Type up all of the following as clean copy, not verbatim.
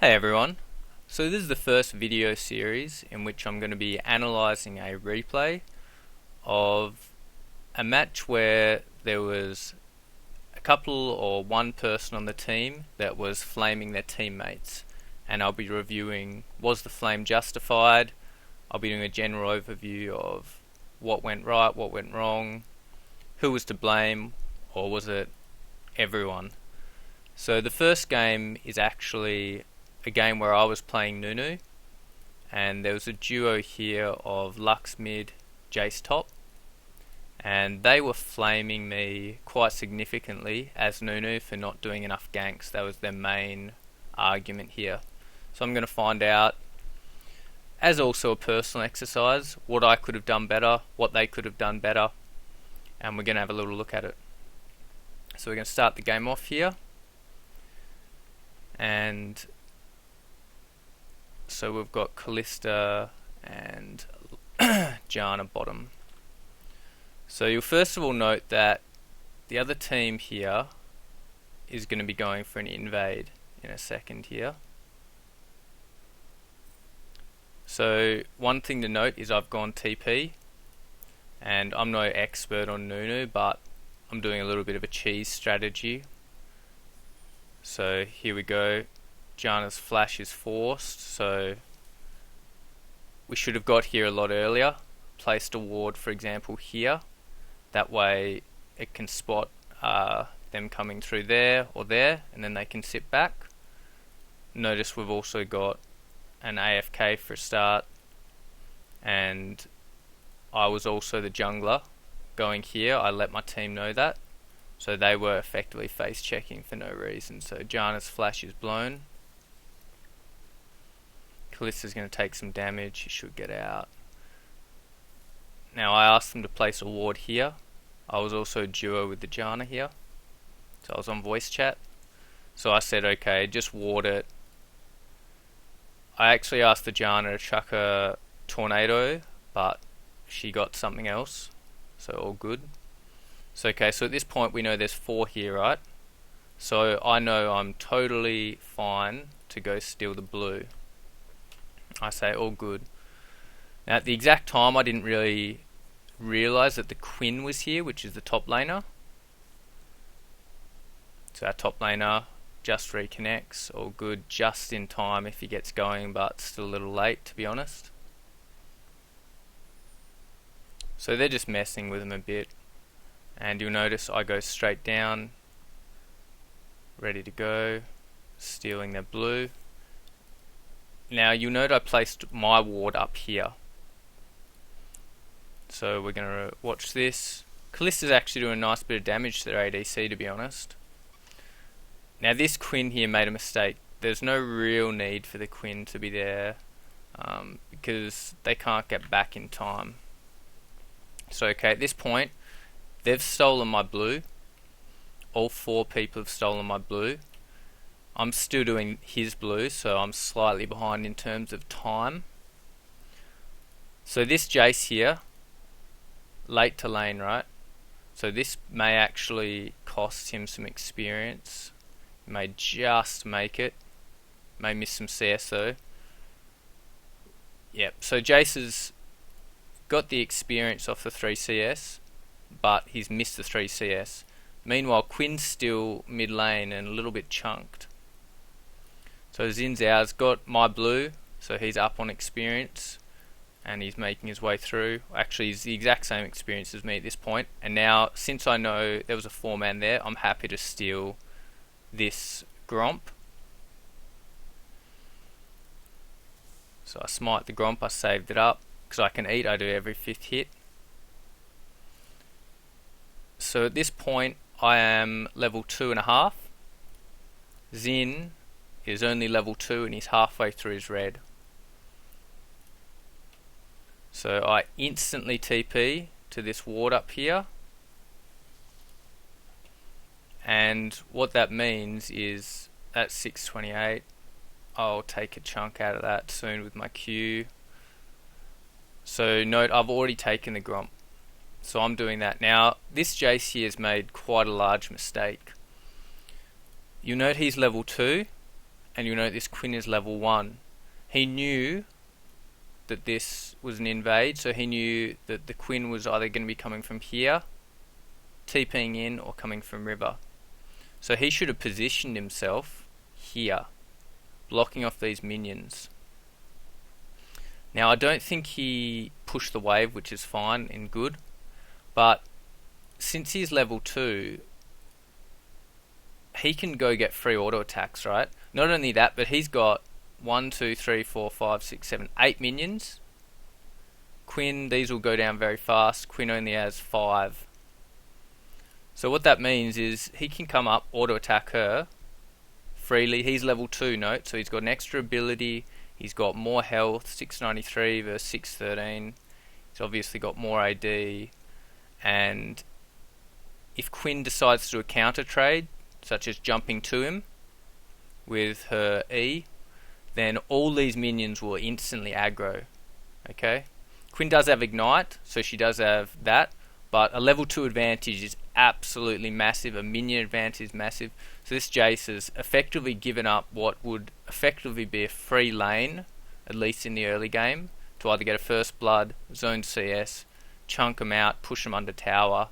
Hey everyone, so this is the first video series in which I'm going to be analysing a replay of a match where there was a couple or one person on the team that was flaming their teammates, and I'll be reviewing was the flame justified. I'll be doing a general overview of what went right, what went wrong, who was to blame, or was it everyone. So the first game is actually a game where I was playing Nunu, and there was a duo here of Lux mid, Jace top, and they were flaming me quite significantly as Nunu for not doing enough ganks. That was their main argument here. So I'm going to find out, as also a personal exercise, what I could have done better, what they could have done better, and we're going to have a little look at it. So we're going to start the game off here, and so we've got Callista and Jana bottom. So you'll first of all note that the other team here is going to be going for an invade in a second here. So one thing to note is I've gone TP, and I'm no expert on Nunu, but I'm doing a little bit of a cheese strategy. So here we go. Jana's flash is forced, so we should have got here a lot earlier. Placed a ward, for example, here. That way it can spot them coming through there or there, and then they can sit back. Notice we've also got an AFK for a start, and I was also the jungler going here. I let my team know that, so they were effectively face checking for no reason. So Jana's flash is blown. Callista's going to take some damage. She should get out. Now I asked them to place a ward here. I was also a duo with the Jana here, so I was on voice chat. So I said, okay, just ward it. I actually asked the Jana to chuck a tornado, but she got something else, so all good. So okay, so at this point we know there's 4 here, right? So I know I'm totally fine to go steal the blue. I say all good. Now at the exact time I didn't really realise that the Quinn was here, which is the top laner. So our top laner just reconnects, all good, just in time if he gets going, but still a little late to be honest. So they're just messing with him a bit, and you'll notice I go straight down, ready to go, stealing their blue. Now you'll note I placed my ward up here. So we're going to watch this. Callista's actually doing a nice bit of damage to their ADC, to be honest. Now this Quinn here made a mistake. There's no real need for the Quinn to be there, because they can't get back in time. So okay, at this point they've stolen my blue. All 4 people have stolen my blue. I'm still doing his blue, so I'm slightly behind in terms of time. So this Jace here, late to lane, right? So this may actually cost him some experience. He may just make it. May miss some CS though. Yep, so Jace has got the experience off the 3 CS, but he's missed the 3 CS. Meanwhile, Quinn's still mid lane and a little bit chunked. So Xin Zhao's got my blue, so he's up on experience, and he's making his way through. Actually, he's the exact same experience as me at this point. And now, since I know there was a 4-man there, I'm happy to steal this Gromp. So I smite the Gromp, I saved it up, because I can eat, I do every 5th hit. So at this point, I am level 2.5. Xin is only level 2 and he's halfway through his red. So I instantly TP to this ward up here, and what that means is at 628 I'll take a chunk out of that soon with my Q. So note I've already taken the Gromp, so I'm doing that. Now this Jace here has made quite a large mistake. You note he's level 2 and you know this queen is level 1. He knew that this was an invade, so he knew that the queen was either going to be coming from here, TPing in, or coming from river. So he should have positioned himself here, blocking off these minions. Now I don't think he pushed the wave, which is fine and good, but since he's level 2, he can go get free auto attacks, right? Not only that, but he's got 1, 2, 3, 4, 5, 6, 7, 8 minions. Quinn, these will go down very fast. Quinn only has 5. So what that means is he can come up, auto attack her freely. He's level 2, note, so he's got an extra ability. He's got more health, 693 versus 613. He's obviously got more AD. And if Quinn decides to do a counter trade, such as jumping to him with her E, then all these minions will instantly aggro. Okay? Quinn does have Ignite, so she does have that, but a level 2 advantage is absolutely massive. A minion advantage is massive. So this Jace has effectively given up what would effectively be a free lane, at least in the early game, to either get a first blood, zone CS, chunk them out, push them under tower.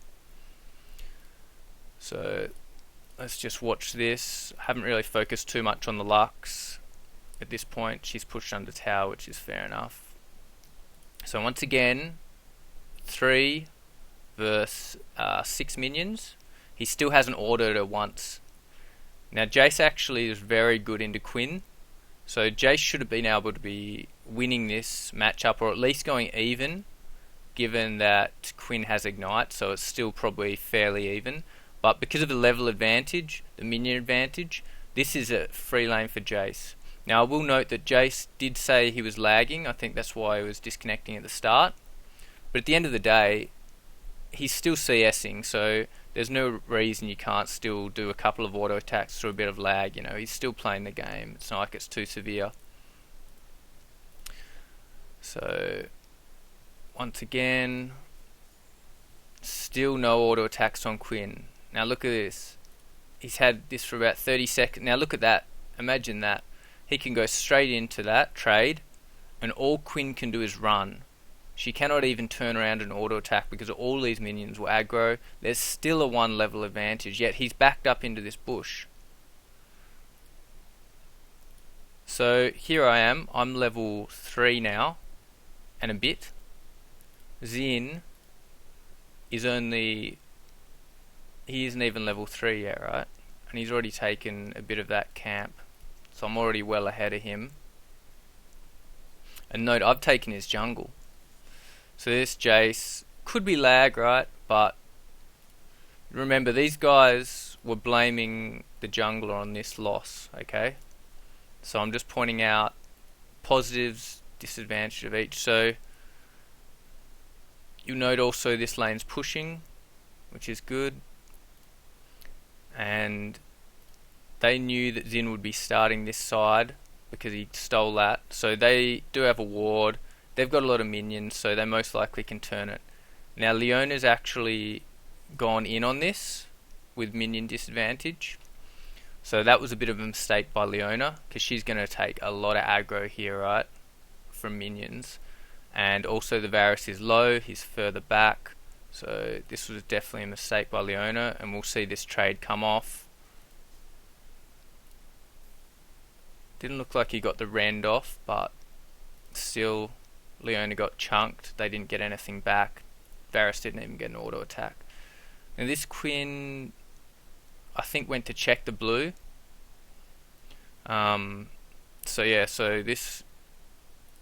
So let's just watch this. I haven't really focused too much on the Lux at this point. She's pushed under tower, which is fair enough. So once again, 3 versus 6 minions. He still hasn't ordered her once. Now Jace actually is very good into Quinn, so Jace should have been able to be winning this matchup, or at least going even, given that Quinn has Ignite, so it's still probably fairly even. But because of the level advantage, the minion advantage, this is a free lane for Jace. Now I will note that Jace did say he was lagging. I think that's why he was disconnecting at the start. But at the end of the day, he's still CSing, so there's no reason you can't still do a couple of auto attacks through a bit of lag. You know, he's still playing the game. It's not like it's too severe. So once again, still no auto attacks on Quinn. Now look at this. He's had this for about 30 seconds. Now look at that. Imagine that. He can go straight into that trade, and all Quinn can do is run. She cannot even turn around and auto attack because all these minions will aggro. There's still a 1 level advantage, yet he's backed up into this bush. So here I am. I'm level 3 now, and a bit. Xin is only... he isn't even level 3 yet, right? And he's already taken a bit of that camp. So I'm already well ahead of him. And note, I've taken his jungle. So this Jace could be lag, right? But remember, these guys were blaming the jungler on this loss, okay? So I'm just pointing out positives, disadvantage of each. So you'll note also this lane's pushing, which is good. And they knew that Xin would be starting this side because he stole that. So they do have a ward. They've got a lot of minions, so they most likely can turn it. Now Leona's actually gone in on this with minion disadvantage. So that was a bit of a mistake by Leona, because she's going to take a lot of aggro here, right, from minions. And also the Varus is low, he's further back. So this was definitely a mistake by Leona, and we'll see this trade come off. Didn't look like he got the rend off, but still Leona got chunked. They didn't get anything back. Varus didn't even get an auto attack. Now this Quinn, I think, went to check the blue. So yeah, so this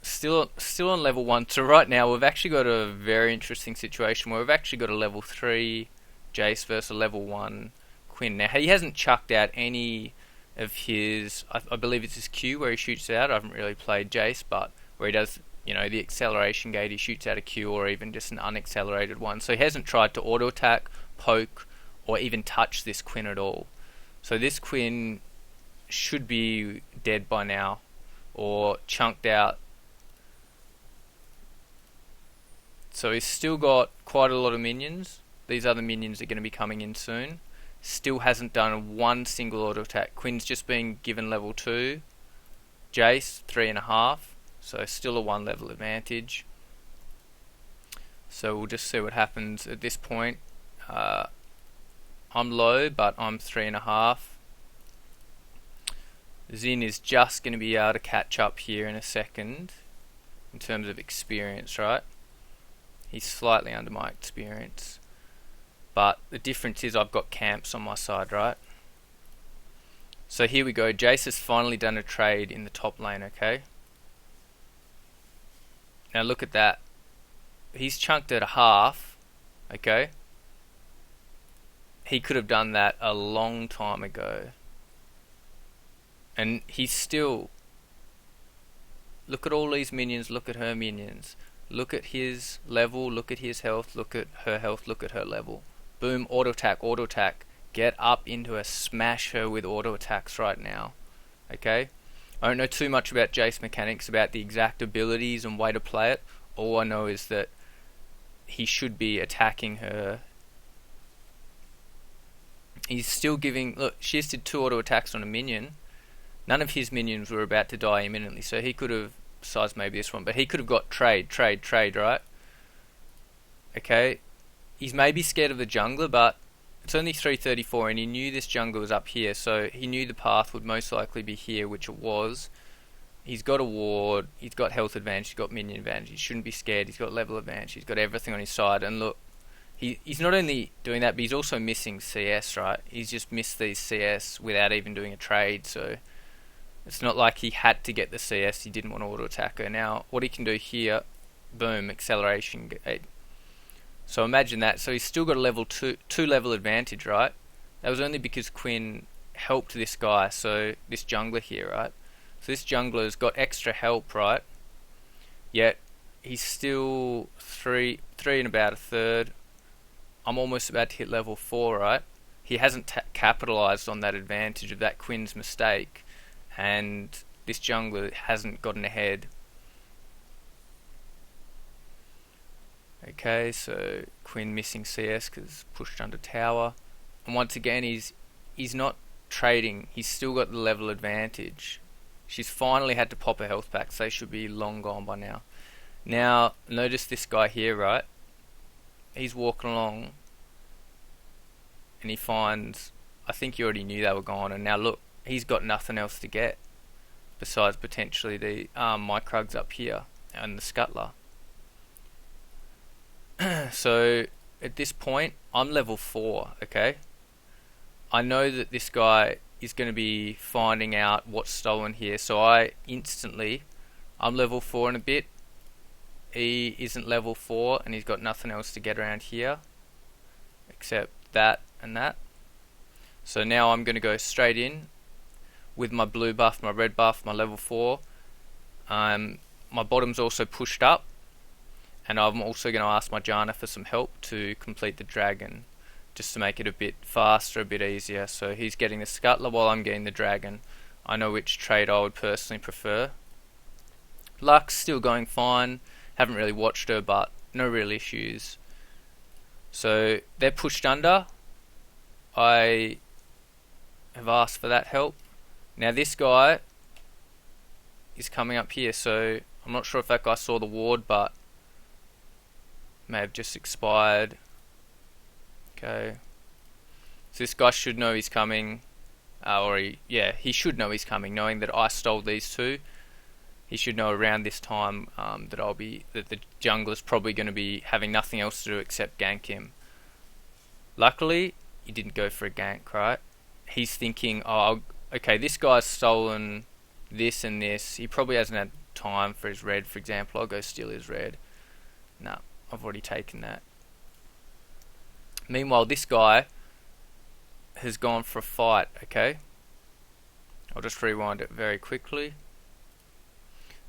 still on level 1. So right now we've actually got a very interesting situation where we've actually got a level 3 Jace versus a level 1 Quinn. Now he hasn't chucked out any of his, I believe it's his Q where he shoots out. I haven't really played Jace, but where he does, you know, the acceleration gate, he shoots out a Q, or even just an unaccelerated one. So he hasn't tried to auto attack, poke, or even touch this Quinn at all. So this Quinn should be dead by now, or chunked out. So he's still got quite a lot of minions. These other minions are going to be coming in soon. Still hasn't done one single auto attack. Quinn's just been given level 2. Jace 3.5. So still a 1 level advantage. So we'll just see what happens at this point. I'm low, but I'm 3.5. Zin is just going to be able to catch up here in a second in terms of experience, right? He's slightly under my experience. But the difference is I've got camps on my side, right? So here we go. Jace has finally done a trade in the top lane, okay? Now look at that. He's chunked at a half, okay? He could have done that a long time ago. And he's still... Look at all these minions, look at her minions. Look at his level, look at his health, look at her health, look at her level. Boom, auto attack, auto attack. Get up into her, smash her with auto attacks right now. Okay? I don't know too much about Jace mechanics, about the exact abilities and way to play it. All I know is that he should be attacking her. He's still giving... Look, she just did 2 auto attacks on a minion. None of his minions were about to die imminently, so he could have, besides maybe this one, but he could have got trade, right? Okay, he's maybe scared of the jungler, but it's only 334, and he knew this jungler was up here, so he knew the path would most likely be here, which it was. He's got a ward, he's got health advantage, he's got minion advantage, he shouldn't be scared, he's got level advantage, he's got everything on his side, and look, he's not only doing that, but he's also missing CS, right? He's just missed these CS without even doing a trade, so... It's not like he had to get the CS, he didn't want to auto attack her. Now, what he can do here, boom, acceleration gate. So imagine that. So he's still got a level 2 level advantage, right? That was only because Quinn helped this guy, so this jungler here, right? So this jungler's got extra help, right? Yet, he's still 3 and about a third. I'm almost about to hit level 4, right? He hasn't capitalized on that advantage of that Quinn's mistake. And this jungler hasn't gotten ahead. Okay, so Quinn missing CS because pushed under tower. And once again, he's not trading. He's still got the level advantage. She's finally had to pop a health pack, so they should be long gone by now. Now, notice this guy here, right? He's walking along. And he finds... I think you already knew they were gone. And now look. He's got nothing else to get besides potentially the my Krugs up here and the Scuttler. So at this point, I'm level 4. Okay, I know that this guy is going to be finding out what's stolen here, so I'm level 4 and a bit. He isn't level 4, and he's got nothing else to get around here except that and that. So now I'm going to go straight in with my blue buff, my red buff, my level 4. My bottom's also pushed up, and I'm also going to ask my Janna for some help to complete the dragon, just to make it a bit faster, a bit easier. So he's getting the Scuttler while I'm getting the dragon. I know which trade I would personally prefer. Luck's still going fine, haven't really watched her, but no real issues. So they're pushed under. I have asked for that help. Now this guy is coming up here, so I'm not sure if that guy saw the ward, but may have just expired. Okay. So this guy should know he's coming, he should know he's coming, knowing that I stole these 2. He should know around this time that the jungler's probably going to be having nothing else to do except gank him. Luckily, he didn't go for a gank, right? He's thinking, okay, this guy's stolen this and this. He probably hasn't had time for his red, for example. I'll go steal his red. No, I've already taken that. Meanwhile, this guy has gone for a fight, okay? I'll just rewind it very quickly.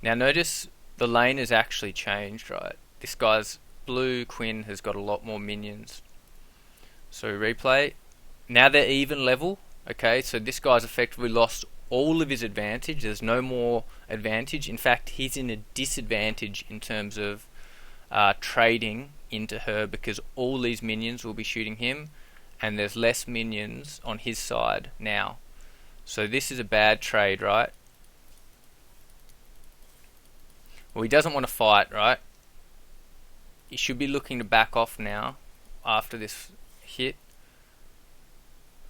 Now notice the lane has actually changed, right? This guy's blue Quinn has got a lot more minions. So replay. Now they're even level. Okay, so this guy's effectively lost all of his advantage. There's no more advantage. In fact, he's in a disadvantage in terms of trading into her, because all these minions will be shooting him, and there's less minions on his side now. So this is a bad trade, right? Well, he doesn't want to fight, right? He should be looking to back off now after this hit.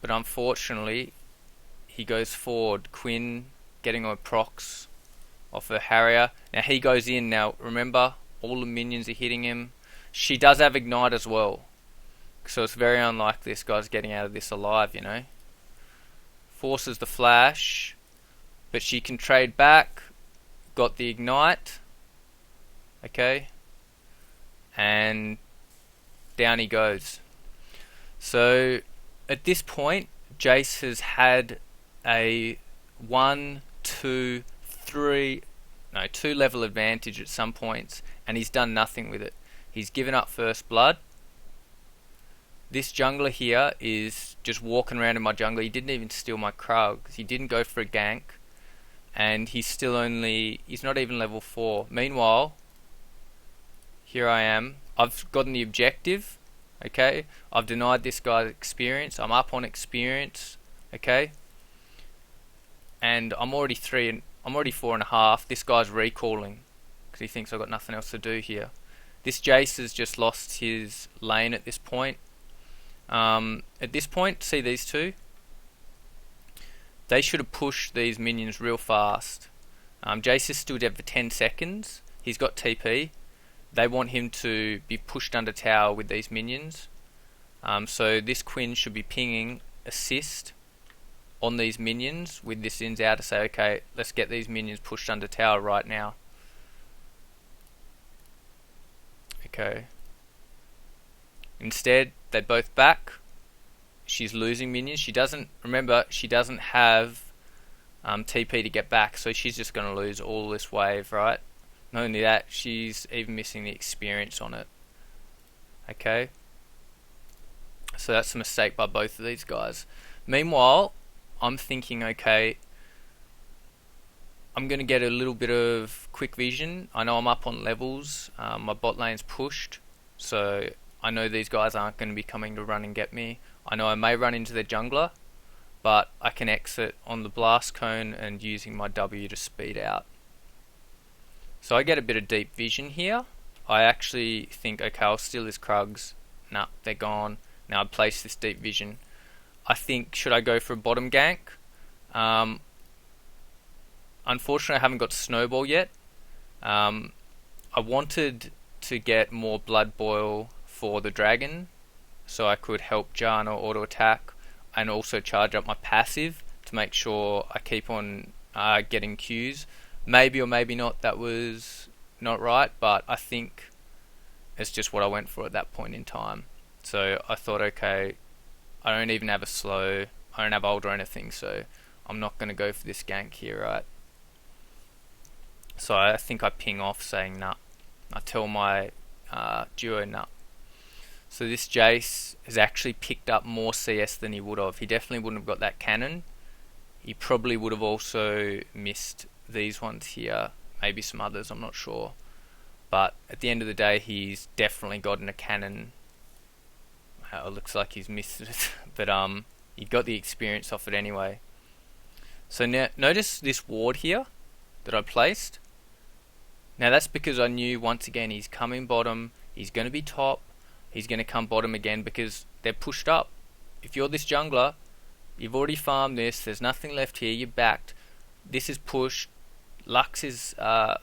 But unfortunately, he goes forward. Quinn getting a procs off her Harrier. Now he goes in. Now remember, all the minions are hitting him. She does have Ignite as well. So it's very unlikely this guy's getting out of this alive, you know. Forces the flash. But she can trade back. Got the Ignite. Okay. And down he goes. So at this point, Jace has had a 2 level advantage at some points, and he's done nothing with it. He's given up first blood. This jungler here is just walking around in my jungle. He didn't even steal my Krugs. He didn't go for a gank, and he's not even level 4. Meanwhile, here I am. I've gotten the objective. Okay, I've denied this guy's experience. I'm up on experience. Okay, and I'm already 4.5. This guy's recalling because he thinks I've got nothing else to do here. This Jace has just lost his lane at this point. At this point, see these two? They should have pushed these minions real fast. Jace is still dead for 10 seconds. He's got TP. They want him to be pushed under tower with these minions. So this Quinn should be pinging assist on these minions with this ins out to say, okay, let's get these minions pushed under tower right now. Okay. Instead, they both back. She's losing minions. She doesn't have TP to get back, so she's just going to lose all this wave, right? Not only that, she's even missing the experience on it. Okay. So that's a mistake by both of these guys. Meanwhile, I'm thinking, okay, I'm going to get a little bit of quick vision. I know I'm up on levels. My bot lane's pushed, so I know these guys aren't going to be coming to run and get me. I know I may run into their jungler, but I can exit on the blast cone and using my W to speed out. So I get a bit of deep vision here. I actually think, okay, I'll steal his Krugs. Nah, they're gone. Now I place this deep vision. I think, should I go for a bottom gank? Unfortunately, I haven't got Snowball yet. I wanted to get more Blood Boil for the dragon, so I could help Janna auto attack and also charge up my passive to make sure I keep on getting Qs. Maybe or maybe not, that was not right, but I think it's just what I went for at that point in time. So I thought, okay, I don't even have a slow, I don't have ult or anything, so I'm not going to go for this gank here, right? So I think I ping off saying nah. I tell my duo nah. So this Jace has actually picked up more CS than he would have. He definitely wouldn't have got that cannon. He probably would have also missed these ones here. Maybe some others, I'm not sure. But at the end of the day, he's definitely gotten a cannon. It looks like he's missed it. But he got the experience off it anyway. So now, notice this ward here that I placed. Now that's because I knew, once again, he's coming bottom. He's going to be top. He's going to come bottom again because they're pushed up. If you're this jungler, you've already farmed this. There's nothing left here. You're backed. This is pushed. Lux is far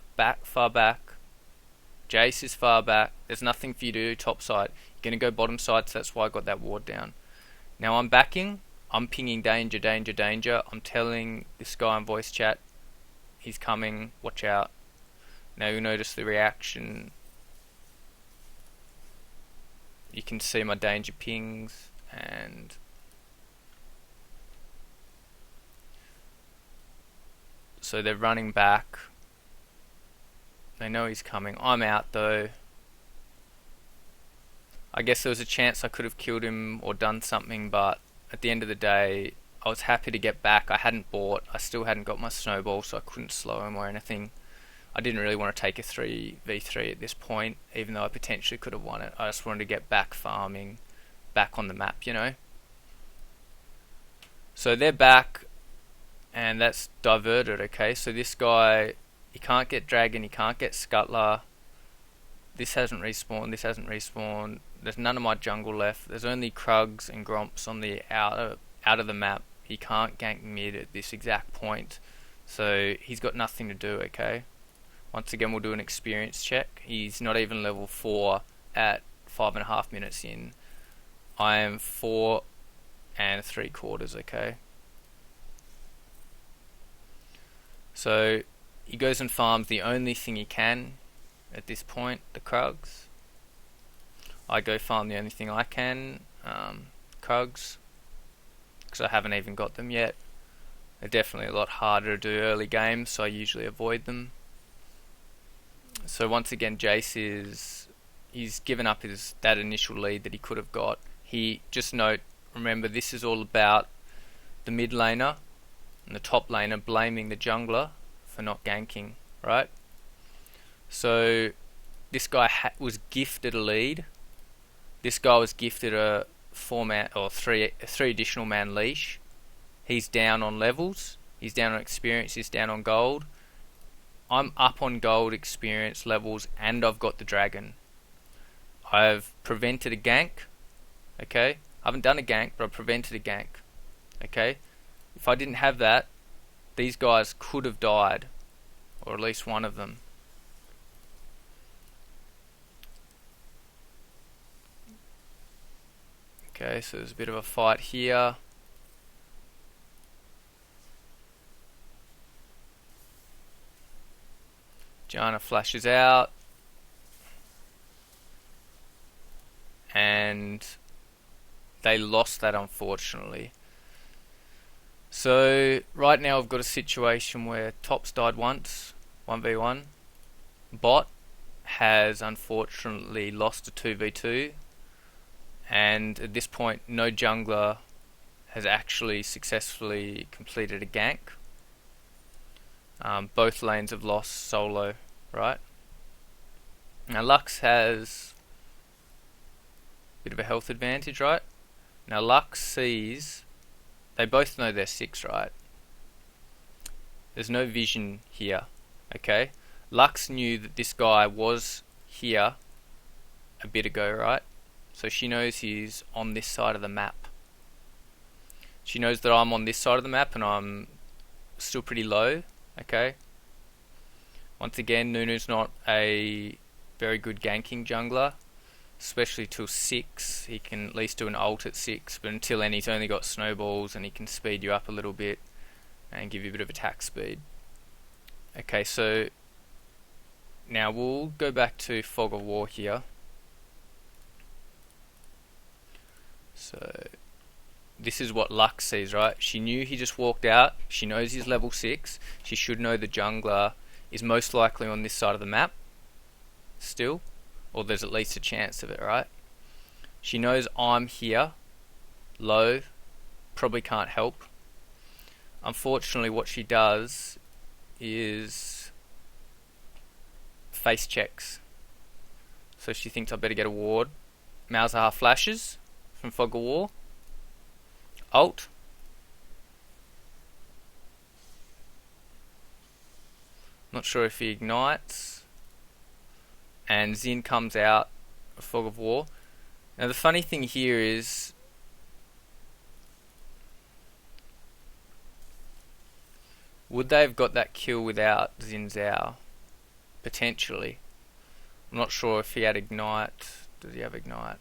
back. Jace is far back. There's nothing for you to do top side. You're going to go bottom side, so that's why I got that ward down. Now I'm backing. I'm pinging danger, danger, danger. I'm telling this guy in voice chat, he's coming, watch out. Now you'll notice the reaction. You can see my danger pings, and so they're running back. They know he's coming. I'm out though. I guess there was a chance I could have killed him or done something, but at the end of the day, I was happy to get back. I hadn't bought. I still hadn't got my snowball, so I couldn't slow him or anything. I didn't really want to take a 3v3 at this point, even though I potentially could have won it. I just wanted to get back farming, back on the map, you know. So they're back, and that's diverted, okay? So this guy, he can't get Dragon, he can't get Scuttler. This hasn't respawned, this hasn't respawned. There's none of my jungle left. There's only Krugs and Gromps on the out of the map. He can't gank mid at this exact point. So he's got nothing to do, okay? Once again, we'll do an experience check. He's not even level 4 at 5.5 minutes in. I am 4 3/4, okay? So he goes and farms the only thing he can at this point, the Krugs. I go farm the only thing I can, Krugs, because I haven't even got them yet. They're definitely a lot harder to do early games, so I usually avoid them. So once again, Jace he's given up that initial lead that he could have got. He, just note, remember this is all about the mid laner and the top laner blaming the jungler for not ganking, right? So this guy was gifted a lead. This guy was gifted a 4-man or three additional man leash. He's down on levels. He's down on experience. He's down on gold. I'm up on gold, experience, levels, and I've got the dragon. I've prevented a gank. Okay, I haven't done a gank, but I've prevented a gank. Okay, if I didn't have that, these guys could have died, or at least one of them. Okay, so there's a bit of a fight here. Janna flashes out, and they lost that, unfortunately. So right now I've got a situation where Top's died once, 1v1. Bot has unfortunately lost a 2v2, and at this point no jungler has actually successfully completed a gank. Both lanes have lost solo, right? Now Lux has a bit of a health advantage, right? Now Lux sees, they both know they're 6, right? There's no vision here, okay? Lux knew that this guy was here a bit ago, right? So she knows he's on this side of the map. She knows that I'm on this side of the map and I'm still pretty low, okay? Once again, Nunu's not a very good ganking jungler, especially till 6. He can at least do an ult at 6, but until then he's only got snowballs and he can speed you up a little bit and give you a bit of attack speed. Okay, so now we'll go back to Fog of War here. So this is what Lux sees, right? She knew he just walked out. She knows he's level 6. She should know the jungler is most likely on this side of the map still, or there's at least a chance of it, right? She knows I'm here, low, probably can't help. Unfortunately, what she does is face checks. So she thinks I better get a ward. Malzahar flashes from Fog of War. Ult. Not sure if he ignites. And Xin comes out of Fog of War. Now the funny thing here is would they have got that kill without Xin Zhao? Potentially. I'm not sure if he had ignite. Does he have ignite?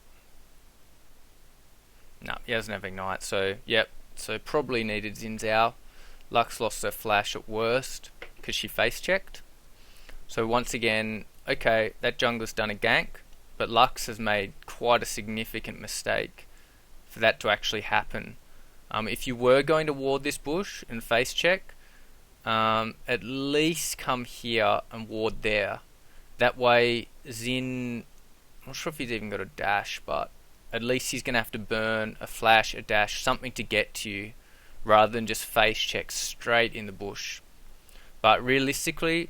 No, he doesn't have ignite. So, yep. So probably needed Xin Zhao. Lux lost her flash at worst because she face checked. So once again, okay, that jungler's done a gank, but Lux has made quite a significant mistake for that to actually happen. If you were going to ward this bush and face check, at least come here and ward there. That way Xin, I'm not sure if he's even got a dash, but at least he's going to have to burn a flash, a dash, something to get to you, rather than just face check straight in the bush. But realistically,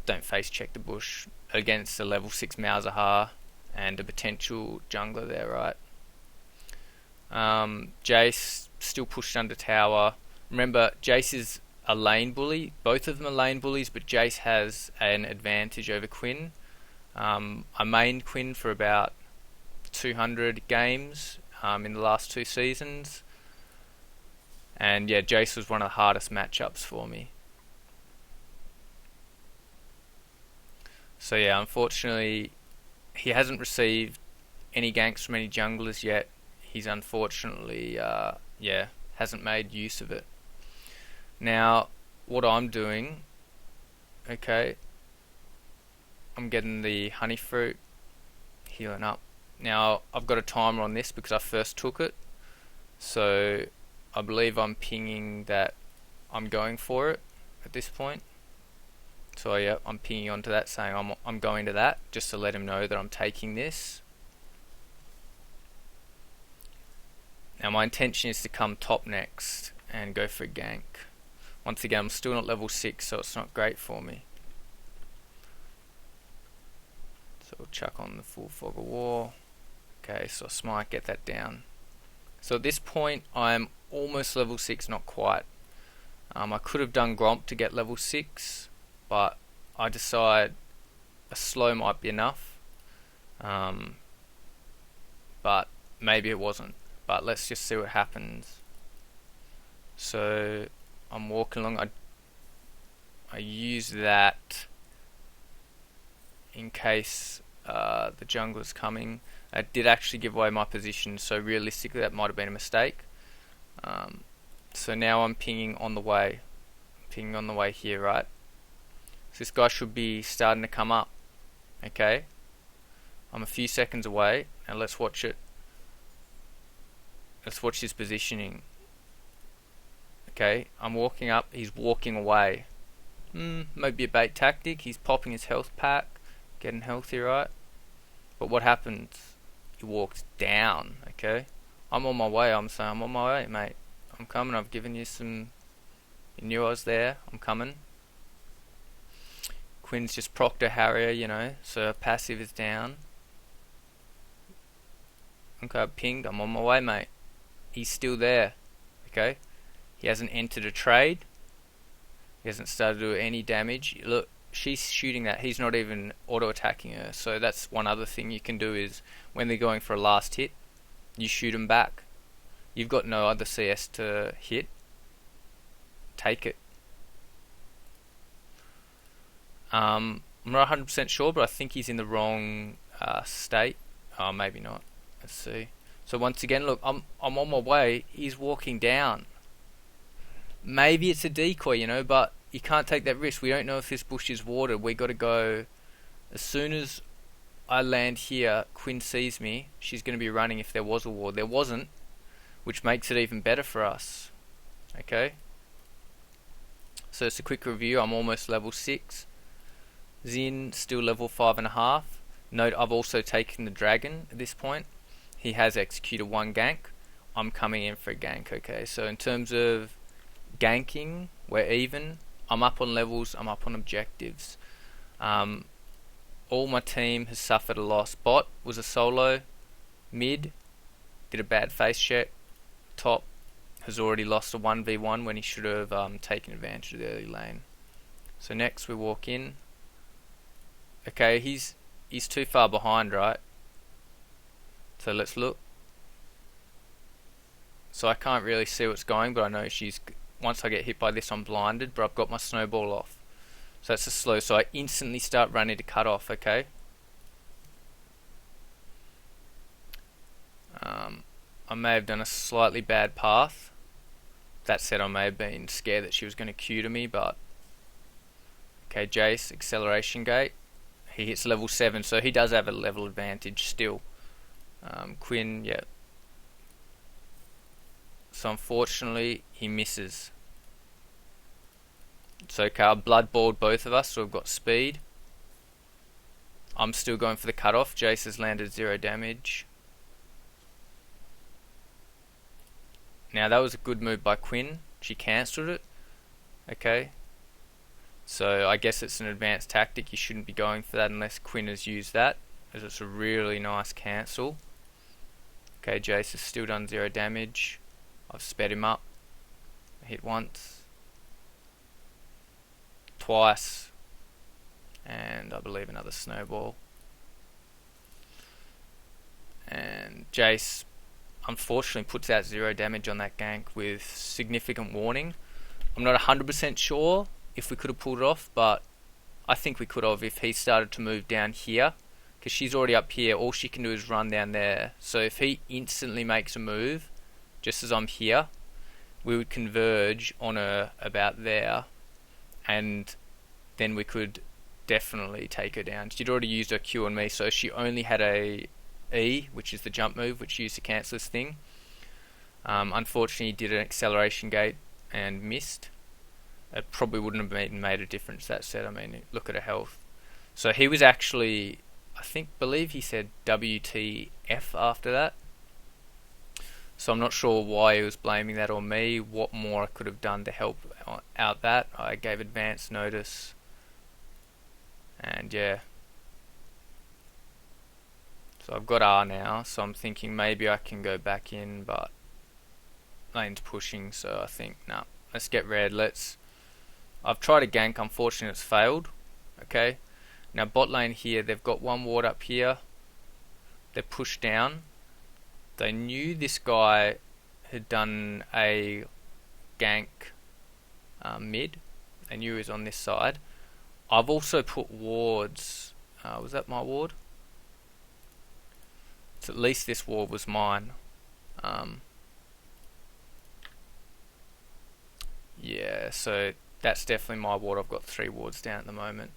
don't face check the bush against a level 6 Malzahar and a potential jungler there, right? Jace still pushed under tower. Remember, Jace is a lane bully. Both of them are lane bullies, but Jace has an advantage over Quinn. I mained Quinn for about 200 games in the last 2 seasons. And yeah, Jace was one of the hardest matchups for me. So yeah, unfortunately, he hasn't received any ganks from any junglers yet. He's unfortunately, hasn't made use of it. Now, what I'm doing, okay, I'm getting the honey fruit, healing up. Now, I've got a timer on this because I first took it, so I believe I'm pinging that I'm going for it at this point. So yeah, I'm pinging onto that saying I'm going to that, just to let him know that I'm taking this. Now my intention is to come top next and go for a gank. Once again, I'm still not level 6, so it's not great for me. So we'll chuck on the full fog of war. Okay, so I smite, get that down. So at this point, I'm almost level 6, not quite. I could have done Gromp to get level 6, but I decide a slow might be enough. But maybe it wasn't. But let's just see what happens. So I'm walking along. I use that in case the jungler's coming. I did actually give away my position, so realistically that might have been a mistake. So now I'm pinging on the way. Pinging on the way here, right? So this guy should be starting to come up. Okay? I'm a few seconds away, and let's watch it. Let's watch his positioning. Okay, I'm walking up, he's walking away. Maybe a bait tactic. He's popping his health pack, getting healthy, right? But what happens? He walks down, okay? I'm on my way, I'm saying I'm on my way, mate. I'm coming, I've given you some... You knew I was there, I'm coming. Quinn's just Proctor Harrier, you know, so passive is down. Okay, I pinged, I'm on my way, mate. He's still there, okay? He hasn't entered a trade. He hasn't started to do any damage. Look, she's shooting that. He's not even auto-attacking her. So that's one other thing you can do is when they're going for a last hit, you shoot them back. You've got no other CS to hit. Take it. I'm not 100% sure, but I think he's in the wrong state. Oh, maybe not. Let's see. So once again, look, I'm on my way. He's walking down. Maybe it's a decoy, you know, but you can't take that risk. We don't know if this bush is watered. We got to go. As soon as I land here, Quinn sees me. She's going to be running if there was a ward. There wasn't, which makes it even better for us. Okay. So it's a quick review. I'm almost level 6. Xin still level 5.5. Note I've also taken the dragon at this point. He has executed 1 gank. I'm coming in for a gank. Okay. So in terms of ganking, we're even. I'm up on levels, I'm up on objectives. All my team has suffered a loss. Bot was a solo. Mid did a bad face check. Top has already lost a 1v1 when he should have taken advantage of the early lane. So next we walk in. Okay, he's too far behind, right? So let's look. So I can't really see what's going, but I know she's... Once I get hit by this, I'm blinded, but I've got my snowball off. So that's a slow, so I instantly start running to cut off, okay? I may have done a slightly bad path. That said, I may have been scared that she was going to Q to me, but... Okay, Jace, acceleration gate. He hits level 7, so he does have a level advantage still. Quinn, yeah. So unfortunately, he misses. It's okay, I bloodballed both of us, so we've got speed. I'm still going for the cutoff. Jace has landed 0 damage. Now that was a good move by Quinn. She cancelled it. Okay. So I guess it's an advanced tactic. You shouldn't be going for that unless Quinn has used that, as it's a really nice cancel. Okay, Jace has still done 0 damage. I've sped him up. Hit once, twice, and I believe another snowball. And Jace unfortunately puts out 0 damage on that gank with significant warning. I'm not 100% sure if we could have pulled it off, but I think we could have if he started to move down here, because she's already up here. All she can do is run down there. So if he instantly makes a move just as I'm here, we would converge on her about there, and then we could definitely take her down. She'd already used her Q on me, so she only had a E, which is the jump move, which used to cancel this thing. Unfortunately, he did an acceleration gate and missed. It probably wouldn't have made a difference. That said, I mean, look at her health. So he was actually, believe he said WTF after that. So I'm not sure why he was blaming that on me. What more I could have done to help out that. I gave advance notice. And yeah. So I've got R now, so I'm thinking maybe I can go back in, but lane's pushing, so I think, nah, let's get red. I've tried a gank, unfortunately it's failed. Okay. Now bot lane here, they've got one ward up here. They're pushed down. They knew this guy had done a gank mid. They knew he was on this side. I've also put wards. Was that my ward? So at least this ward was mine. Yeah, so that's definitely my ward. I've got 3 wards down at the moment.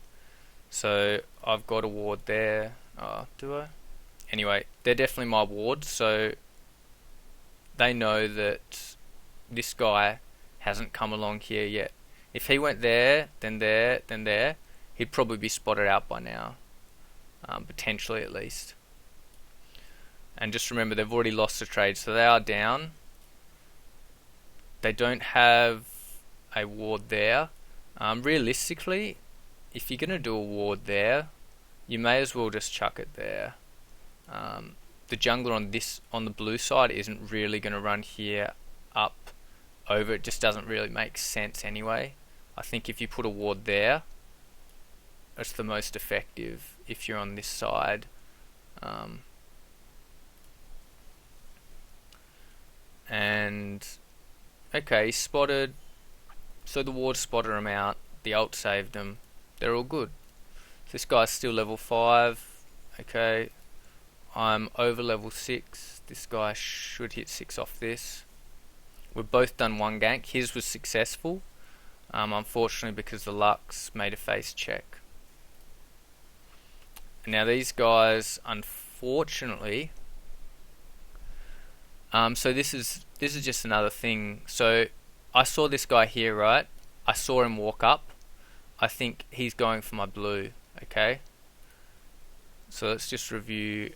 So I've got a ward there. Do I? Anyway, they're definitely my wards, so they know that this guy hasn't come along here yet. If he went there, then there, then there, he'd probably be spotted out by now. Potentially at least. And just remember, they've already lost the trade, so they are down. They don't have a ward there. Realistically, if you're going to do a ward there, you may as well just chuck it there. The jungler on the blue side isn't really going to run here up over. It just doesn't really make sense anyway. I think if you put a ward there, it's the most effective if you're on this side. And okay, he's spotted. So the ward spotted him out. The ult saved him. They're all good. This guy's still level 5. Okay, I'm over level 6. This guy should hit 6 off this. We've both done 1 gank. His was successful. Unfortunately, because the Lux made a face check. Now these guys, unfortunately. So this is just another thing. So I saw this guy here, right? I saw him walk up. I think he's going for my blue. Okay. So let's just review.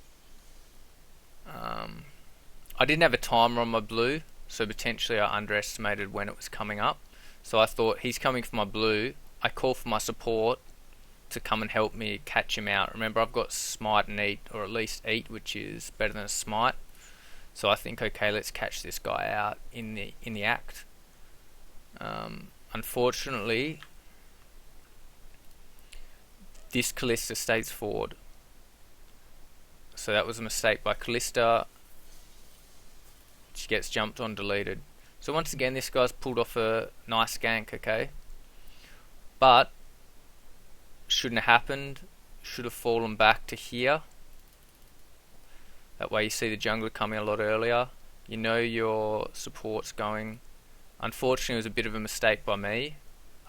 I didn't have a timer on my blue, so potentially I underestimated when it was coming up. So I thought he's coming for my blue. I call for my support to come and help me catch him out. Remember, I've got smite and eat, or at least eat, which is better than a smite. So I think, okay, let's catch this guy out in the act. Unfortunately, this Callista stays forward. So that was a mistake by Callista. She gets jumped on, deleted. So once again, this guy's pulled off a nice gank, okay? But shouldn't have happened. Should have fallen back to here. That way you see the jungler coming a lot earlier. You know your support's going. Unfortunately, it was a bit of a mistake by me,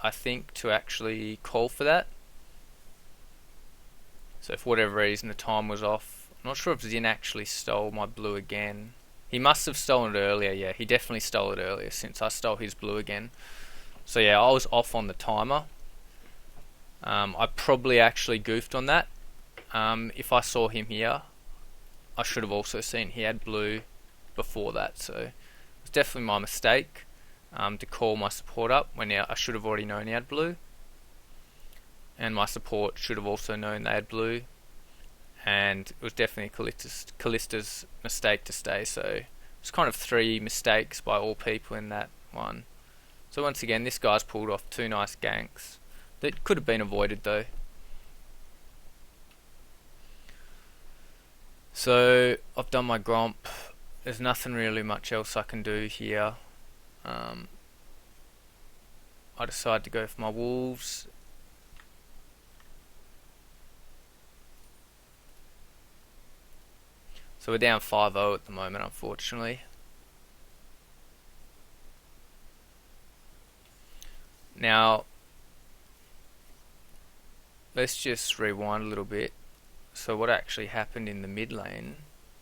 I think, to actually call for that. So for whatever reason, the time was off. I'm not sure if Zin actually stole my blue again. He must have stolen it earlier, yeah. He definitely stole it earlier since I stole his blue again. So yeah, I was off on the timer. I probably actually goofed on that. If I saw him here, I should have also seen he had blue before that. So it was definitely my mistake to call my support up when I should have already known he had blue. And my support should have also known they had blue. and it was definitely Callista's mistake to stay, so it's kind of 3 mistakes by all people in that one. So once again, this guy's pulled off 2 nice ganks that could have been avoided though. So I've done my Gromp. There's nothing really much else I can do here. I decided to go for my wolves. So we're down 5-0 at the moment, unfortunately. Now, let's just rewind a little bit. So what actually happened in the mid lane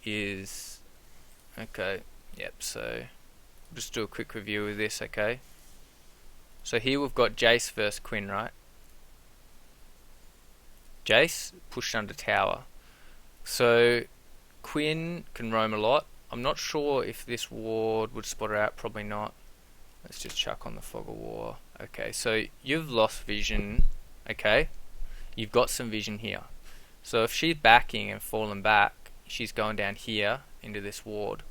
is... Okay, yep, so just do a quick review of this, okay? So here we've got Jace versus Quinn, right? Jace pushed under tower. So Quinn can roam a lot. I'm not sure if this ward would spot her out, probably not. Let's just chuck on the Fog of War. Okay, so you've lost vision, okay? You've got some vision here. So if she's backing and falling back, she's going down here into this ward.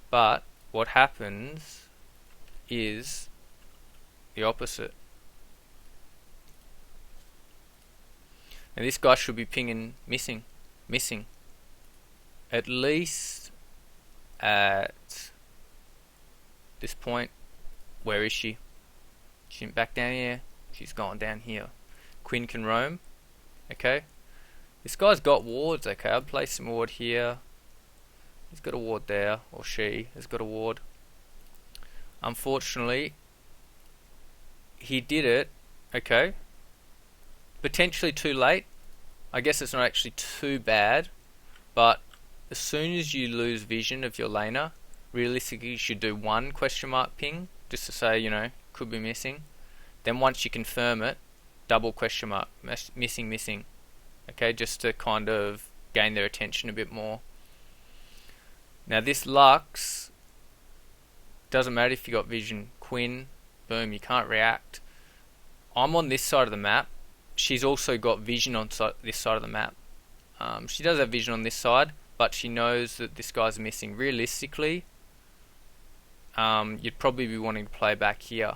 But what happens is the opposite. And this guy should be pinging missing. At least at this point. Where is she? She's back down here. She's gone down here. Quinn can roam. Okay. This guy's got wards. Okay, I'll place some ward here. He's got a ward there. Or she has got a ward. Unfortunately, he did it. Okay. Potentially too late. I guess it's not actually too bad. But as soon as you lose vision of your laner, realistically you should do 1 question mark ping. Just to say, you know, could be missing. Then once you confirm it, double question mark, missing. Okay, just to kind of gain their attention a bit more. Now this Lux, doesn't matter if you got vision. Quinn, boom, you can't react. I'm on this side of the map. She's also got vision on this side of the map. She does have vision on this side, but she knows that this guy's missing. Realistically, you'd probably be wanting to play back here,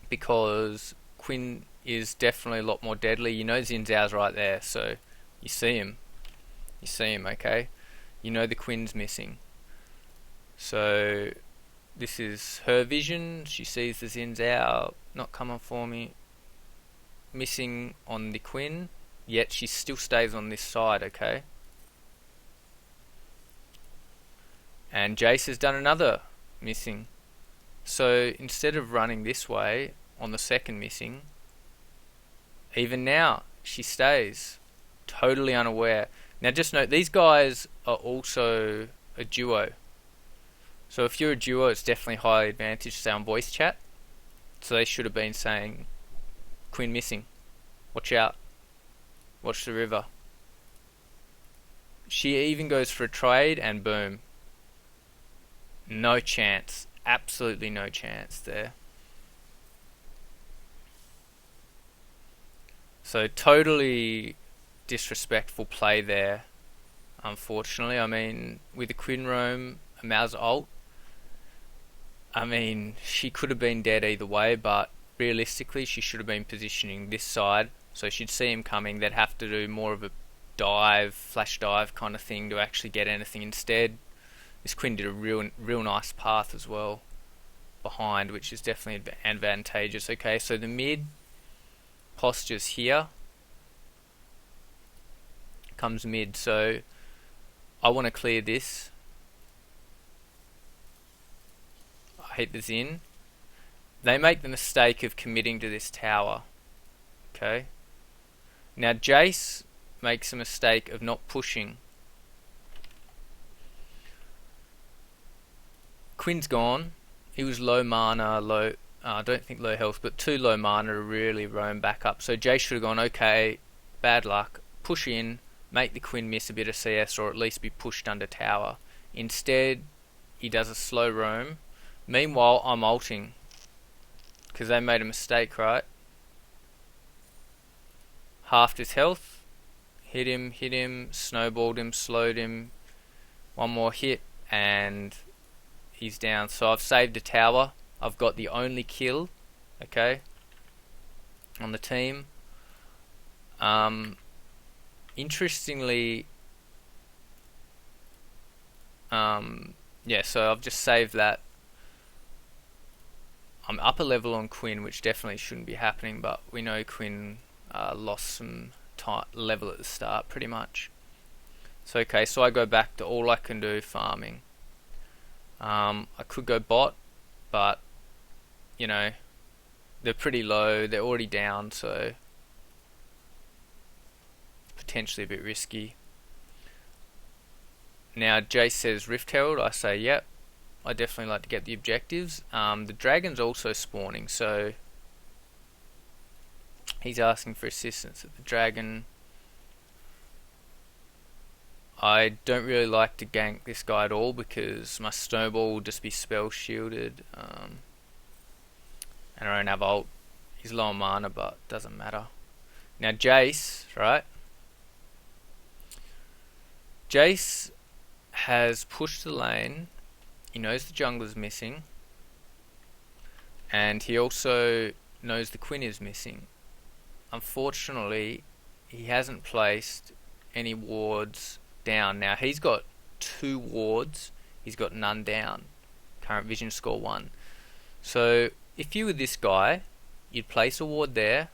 because Quinn is definitely a lot more deadly. You know Xin Zhao's right there, so you see him, okay? You know the Quinn's missing. So this is her vision. She sees the Xin Zhao not coming for me, missing on the Quinn, yet she still stays on this side, okay? And Jace has done another missing. So instead of running this way on the second missing, even now she stays totally unaware. Now just note, these guys are also a duo. So if you're a duo, it's definitely highly advantaged to stay on voice chat. So they should have been saying, Quinn missing, watch out, watch the river. She even goes for a trade and boom. No chance. Absolutely no chance there. So totally disrespectful play there, unfortunately. I mean, with the Quinn roam, a Mao's ult, I mean, she could have been dead either way, but realistically she should have been positioning this side, so she'd see him coming. They'd have to do more of a dive, flash dive kind of thing to actually get anything. Instead, this Quinn did a real nice path as well behind, which is definitely advantageous. Okay, so the mid posture's here, comes mid, so I want to clear this. I hit the Xin. They make the mistake of committing to this tower. Okay, now Jace makes a mistake of not pushing. Quinn's gone. He was low mana, I don't think low health, but too low mana to really roam back up. So Jace should have gone, okay, bad luck, push in, make the Quinn miss a bit of CS, or at least be pushed under tower. Instead, he does a slow roam. Meanwhile, I'm ulting, because they made a mistake, right? Halved his health, hit him, snowballed him, slowed him. One more hit, and he's down. So I've saved a tower. I've got the only kill, okay, on the team. Interestingly, yeah, so I've just saved that. I'm up a level on Quinn, which definitely shouldn't be happening, but we know Quinn lost some level at the start, pretty much. So okay, so I go back to all I can do, farming. I could go bot, but you know, they're pretty low, they're already down, so potentially a bit risky. Now Jace says Rift Herald, I say yep. I definitely like to get the objectives. The dragon's also spawning, so he's asking for assistance at the dragon. I don't really like to gank this guy at all because my snowball will just be spell shielded, and I don't have ult. He's low on mana, but doesn't matter. Now Jace, right? Jace has pushed the lane. He knows the jungler's missing, and he also knows the Quinn is missing. Unfortunately, he hasn't placed any wards down. Now he's got 2 wards, he's got none down. Current vision score 1. So if you were this guy, you'd place a ward there.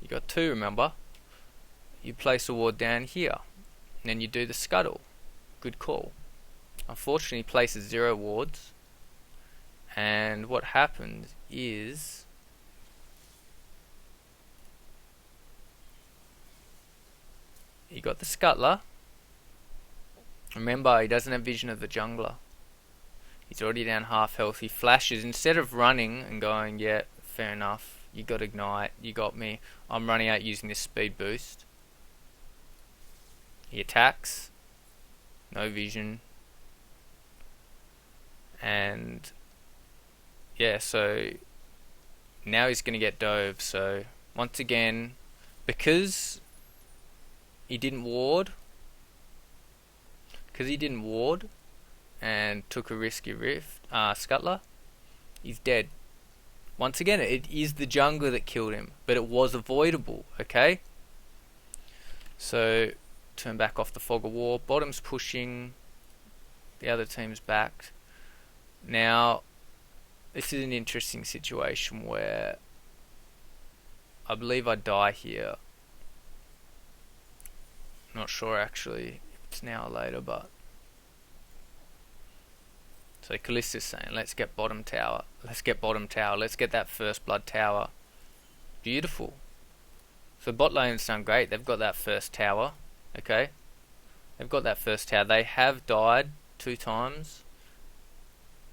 You got 2, remember? You place a ward down here, and then you do the scuttle. Good call. Unfortunately, he places 0 wards, and what happens is he got the scuttler. Remember, he doesn't have vision of the jungler. He's already down half health. He flashes. Instead of running and going, yeah, fair enough, you got ignite, you got me, I'm running out using this speed boost. He attacks. No vision. And yeah, so now he's going to get dove. So once again, because he didn't ward, and took a risky scuttler, he's dead. Once again, it is the jungler that killed him, but it was avoidable, okay? So turn back off the fog of war. Bottom's pushing, the other team's backed. Now, this is an interesting situation where I believe I die here. Not sure actually if it's now or later, but so Callista's saying, let's get bottom tower. Let's get that first blood tower. Beautiful. So bot lane's done great. They've got that first tower. Okay. They've got that first tower. They have died 2 times.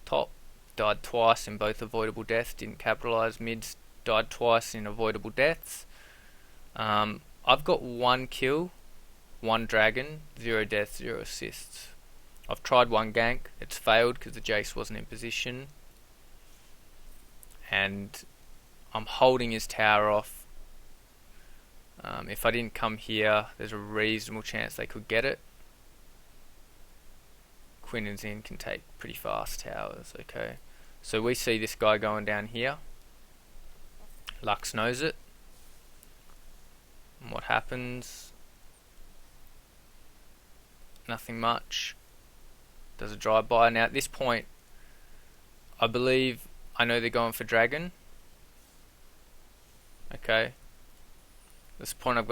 Top died twice in both avoidable deaths, didn't capitalise. Mids died twice in avoidable deaths. I've got 1 kill, 1 dragon, 0 deaths, 0 assists. I've tried 1 gank, it's failed because the Jace wasn't in position, and I'm holding his tower off. If I didn't come here, there's a reasonable chance they could get it. Quinn and Zin can take pretty fast towers, okay. So we see this guy going down here. Lux knows it. And what happens? Nothing much. Does a drive-by. Now at this point, I believe I know they're going for dragon. Okay. At this point I've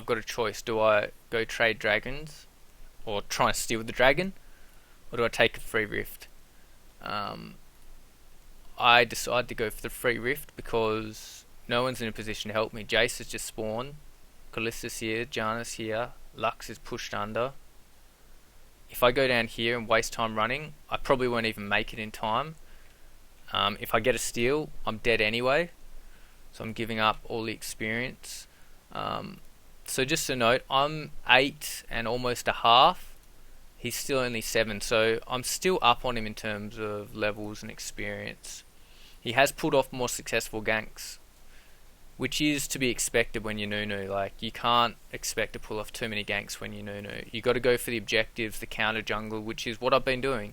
got a choice. Do I go trade dragons, or try and steal the dragon, or do I take a free rift? I decide to go for the free rift because no one's in a position to help me. Jace has just spawned. Callista's here. Janna's here. Lux is pushed under. If I go down here and waste time running, I probably won't even make it in time. If I get a steal, I'm dead anyway. So I'm giving up all the experience. So just a note, I'm 8 and almost a half. He's still only 7, so I'm still up on him in terms of levels and experience. He has pulled off more successful ganks which is to be expected when you're Nunu. Like, you can't expect to pull off too many ganks when you're Nunu. You got to go for the objectives, the counter jungle, which is what I've been doing.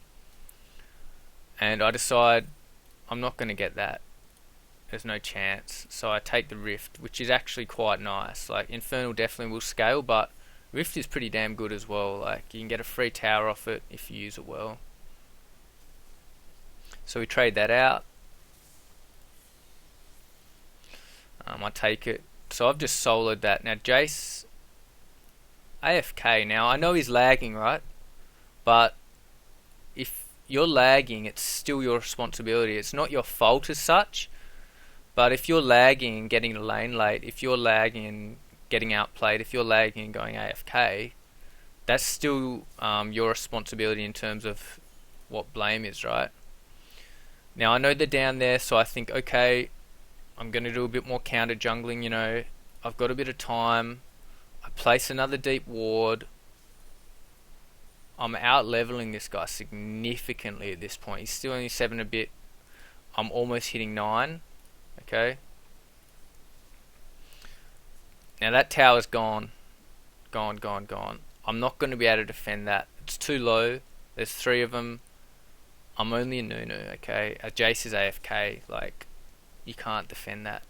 And I decide I'm not going to get that. There's no chance. So I take the Rift, which is actually quite nice. Like, Infernal definitely will scale, but Rift is pretty damn good as well. Like, you can get a free tower off it if you use it well. So we trade that out. I take it. So I've just soloed that. Now Jace AFK. Now I know he's lagging, right? But if you're lagging, it's still your responsibility. It's not your fault as such. But if you're lagging and getting the lane late, if you're lagging and getting outplayed, if you're lagging and going AFK, that's still your responsibility in terms of what blame is, right? Now I know they're down there, so I think, okay, I'm going to do a bit more counter jungling, you know. I've got a bit of time. I place another deep ward. I'm out leveling this guy significantly at this point. He's still only 7 a bit. I'm almost hitting 9. Okay. Now that tower's gone. Gone. I'm not going to be able to defend that. It's too low. There's 3 of them. I'm only a Nunu, okay? A Jace is AFK. Like, you can't defend that.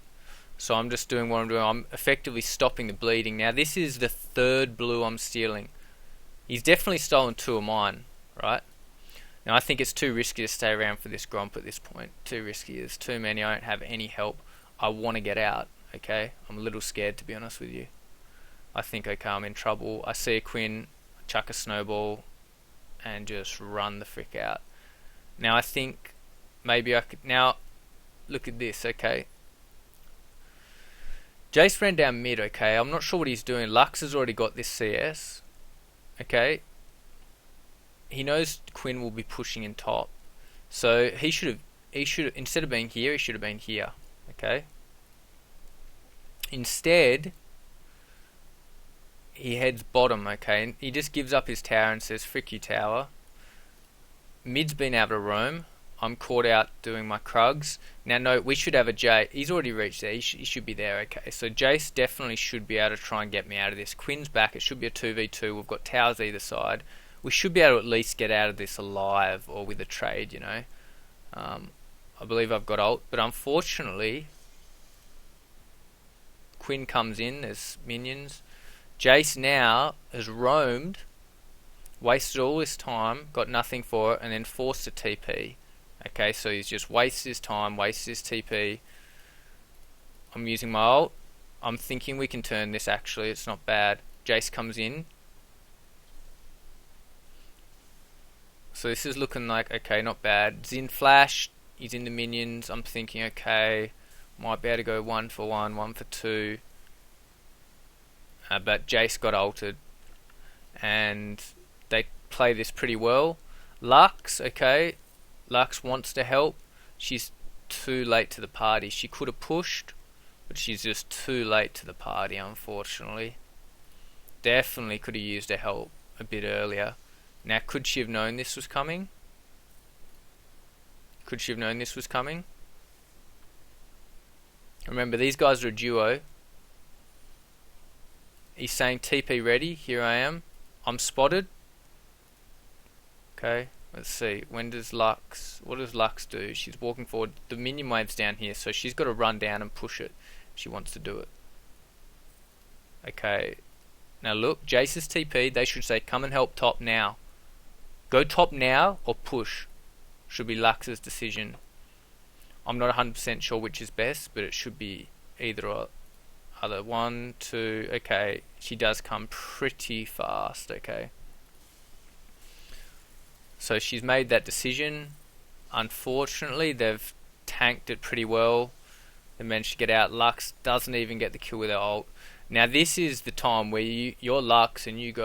So I'm just doing what I'm doing. I'm effectively stopping the bleeding. Now this is the 3rd blue I'm stealing. He's definitely stolen 2 of mine, right? Now I think it's too risky to stay around for this Gromp at this point. Too risky. There's too many. I don't have any help. I want to get out, okay? I'm a little scared, to be honest with you. I think, okay, I'm in trouble. I see a Quinn, chuck a snowball, and just run the frick out. Now I think maybe I could... Now, look at this, okay? Jace ran down mid, okay? I'm not sure what he's doing. Lux has already got this CS, okay? He knows Quinn will be pushing in top. So he should have, instead of being here, he should have been here, okay? Instead, he heads bottom, okay? And he just gives up his tower and says, frick you, tower. Mid's been able to roam. I'm caught out doing my Krugs. Now, no, we should have a Jace. He's already reached there. He should be there, okay. So Jace definitely should be able to try and get me out of this. Quinn's back. It should be a 2v2. We've got towers either side. We should be able to at least get out of this alive or with a trade, you know. I believe I've got ult. But unfortunately, Quinn comes in. There's minions. Jace now has roamed, wasted all his time, got nothing for it, and then forced a TP. Okay, so he's just wasted his time, wasted his TP. I'm using my ult. I'm thinking we can turn this, actually. It's not bad. Jace comes in. So this is looking like, okay, not bad. Xin flashed. He's in the minions. I'm thinking, okay, might be able to go 1 for 1, 1 for 2. But Jace got ulted. And they play this pretty well. Lux, okay. Lux wants to help. She's too late to the party. She could have pushed, but she's just too late to the party, unfortunately. Definitely could have used her help a bit earlier. Now, could she have known this was coming? Could she have known this was coming? Remember, these guys are a duo. He's saying TP ready. Here I am. I'm spotted. Okay. Let's see, when does Lux, what does Lux do? She's walking forward, the minion wave's down here, so she's got to run down and push it. She wants to do it. Okay, now look, Jace's TP, they should say, come and help top now. Go top now, or push. Should be Lux's decision. I'm not 100% sure which is best, but it should be either or other. 1, 2, okay, she does come pretty fast, okay. So she's made that decision. Unfortunately, they've tanked it pretty well. They managed to get out. Lux doesn't even get the kill with her ult. Now this is the time where you're Lux and you go,